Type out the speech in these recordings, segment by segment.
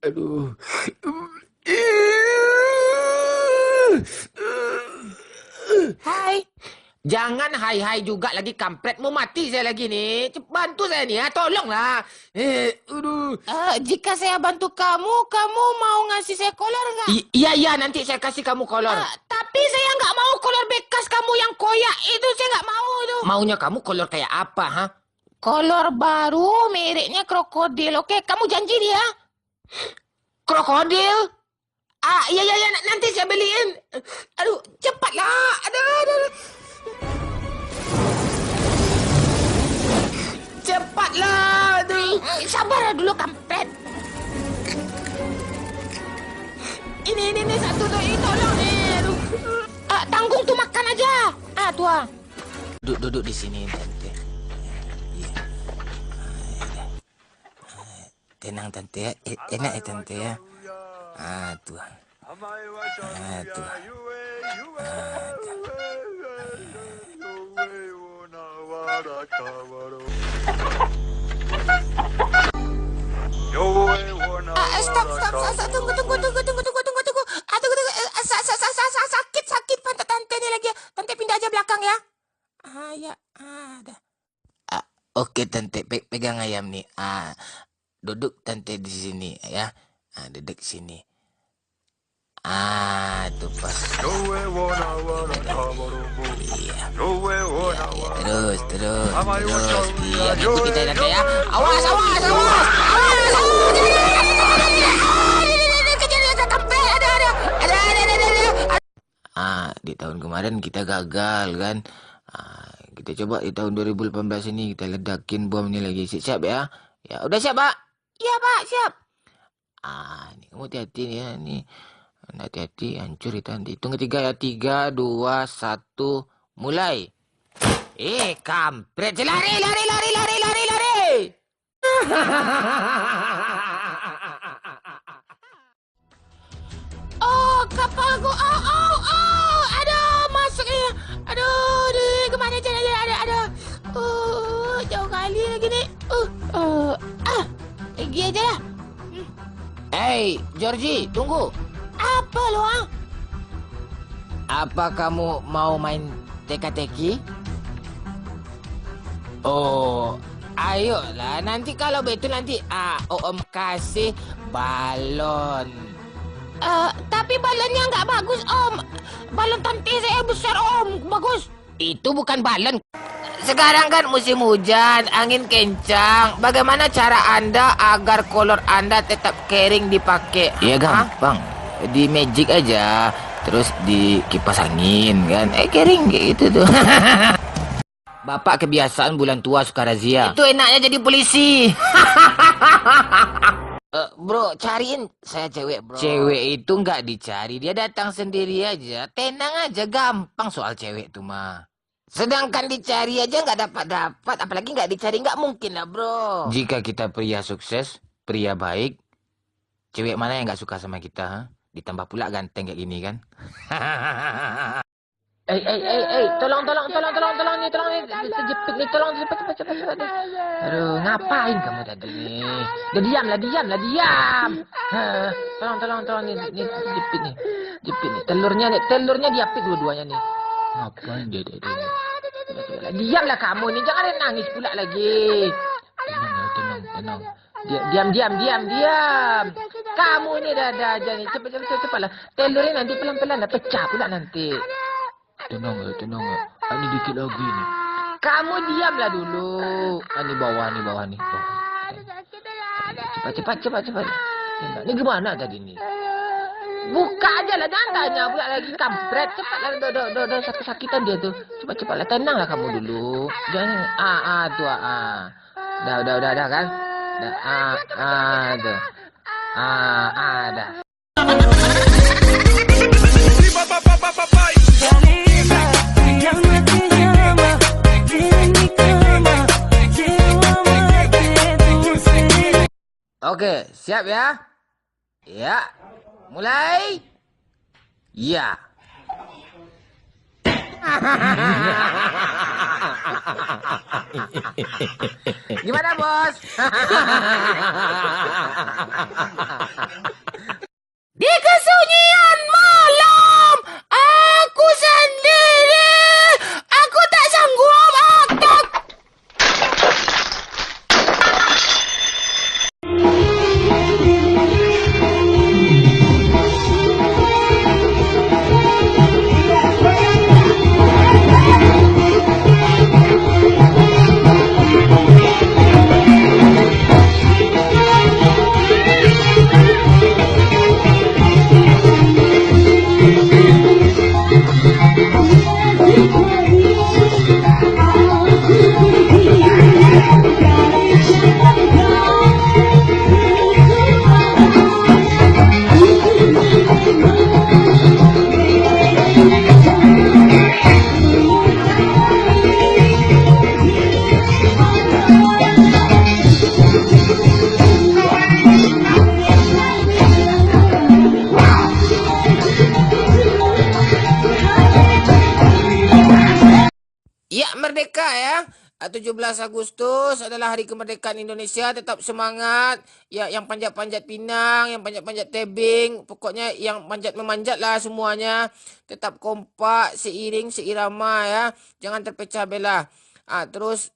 Aduh. Hai. Jangan hai-hai juga lagi, kampret. Mau mati saya lagi nih. Bantu saya nih ya, tolonglah. Aduh. Jika saya bantu kamu mau ngasih saya kolor nggak? Iya, nanti saya kasih kamu kolor. Tapi saya nggak mau kolor bekas kamu yang koyak itu, saya nggak mau itu. Maunya kamu kolor kayak apa, ha? Kolor baru, mereknya krokodil. Oke, kamu janji dia. Krokodil? Iya, nanti saya beliin. Aduh, cepatlah. Aduh. Cepatlah. Aduh. Sabar dulu, kampret. Ini satu tuh, ini tolong nih. Aduh. Tanggung tuh, makan aja. Tuh. Duduk di sini, Tante. Iya. Tenang, Tante ya. Enak ya, Tante ya. Tuh. Tuh. Stop. Tunggu. Sakit pantat tante ini lagi. Tante pindah aja belakang ya. Dah. Oke, Tante, pegang ayam nih. Duduk Tante di sini ya. Duduk sini. Tuh pas. Iya. Terus. Iya, ikuti saya Tante ya. Awas. Di tahun kemarin kita gagal kan. Kita coba di tahun 2018 ini kita ledakin bom ini lagi. Siap ya? Ya, udah siap, Pak? Iya, Pak, siap. Ini kamu hati-hati nih ya, nih. Hati-hati, hancur itu nanti. Hitung ketiga ya. 3, 2, 1, mulai. Kampret. Lari. Kepalaku. Aduh, masuk ya. Aduh, kemana aja. Jauh kali lagi nih. Pergi aja lah. Hey, Georgie, tunggu. Apa lo, Apa kamu mau main teka-teki? Oh, ayolah. Nanti kalau betul nanti Om kasih balon. Tapi balonnya nggak bagus, Om. Balon tante saya besar, Om. Bagus. Itu bukan balon. Sekarang kan musim hujan, angin kencang. Bagaimana cara Anda agar kolor Anda tetap kering dipakai? Ya gampang. Di magic aja. Terus di kipas angin kan. Kering kayak gitu tuh. Bapak kebiasaan bulan tua suka razia. Itu enaknya jadi polisi. Bro, cariin saya cewek, bro. Cewek itu nggak dicari, dia datang sendiri aja. Tenang aja, gampang soal cewek tuh mah. Sedangkan dicari aja nggak dapat, apalagi nggak dicari, nggak mungkin lah, bro. Jika kita pria sukses, pria baik, cewek mana yang nggak suka sama kita? Ha? Ditambah pula ganteng kayak gini kan? Tolong nih, terjepit nih, tolong cepat. Aduh, ngapain kamu tadi nih? Udah diam. Tolong nih, jepit nih. Telurnya diapit dua-duanya nih. Ngapain dia tadi? Diamlah kamu nih, jangan nangis pula lagi. Tenang. Diam. Kamu ini ada aja nih, cepatlah. Telurnya nanti pelan-pelan pecah pula nanti. Tenang ya. Ini dikit lagi nih. Kamu diamlah dulu. Ini bawah nih. Cepat. Ini gimana tadi nih? Buka aja lah, jangan tanya pula lagi, kampret. Cepatlah, udah sakit-sakitan dia tuh. Cepatlah, tenanglah kamu dulu. Jangan, tuh. Udah kan? Tuh. Ada. Oke, siap ya? Ya. Mulai. Ya. Gimana, Bos? Di kesunyian malam, aku sendiri. Aku tak sanggup. Aku... Ya, merdeka ya. 17 Agustus adalah hari kemerdekaan Indonesia. Tetap semangat. Ya, yang panjat-panjat pinang, yang panjat-panjat tebing, pokoknya yang manjat-memanjat lah semuanya. Tetap kompak, seiring, seirama ya. Jangan terpecah belah. Terus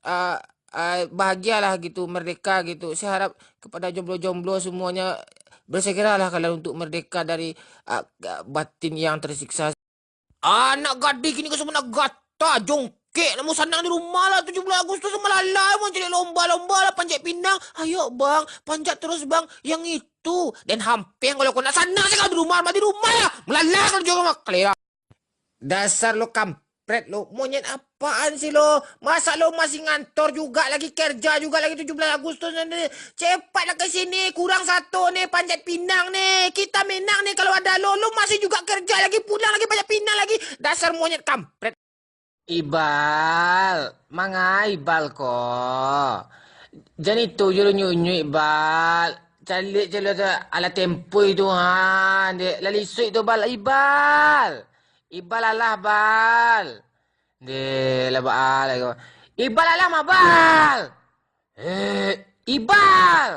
bahagialah gitu, merdeka gitu. Saya harap kepada jomblo-jomblo semuanya bersegeralah kalian untuk merdeka dari batin yang tersiksa. Anak gadis ini semua nak gata, jongkek. Namun senang di rumah lah 17 Agustus malalai. Mau jadi lomba-lomba lah panjat pinang. Ayo bang, panjat terus bang. Yang itu. Dan hampir kalau kau nak sana saya di rumah. Di rumah ya. Malalai kalau juga mak. Dasar lo kampret lo. Monyet apaan sih lo? Masa lo masih ngantor juga lagi, kerja juga lagi 17 Agustus nanti. Cepatlah ke sini. Kurang satu nih panjat pinang nih. Kita menang nih kalau ada lo. Lo masih juga kerja lagi, pulang lagi panjat pinang lagi. Dasar monyet kampret. Ibal. Manga Ibal kok. Jangan itu julu nyunyu Ibal. Calik ala tempo itu ha. Lali suik tu bal Ibal. Ibal alah bal. Lah bal. Ibal alah mabal. Ibal.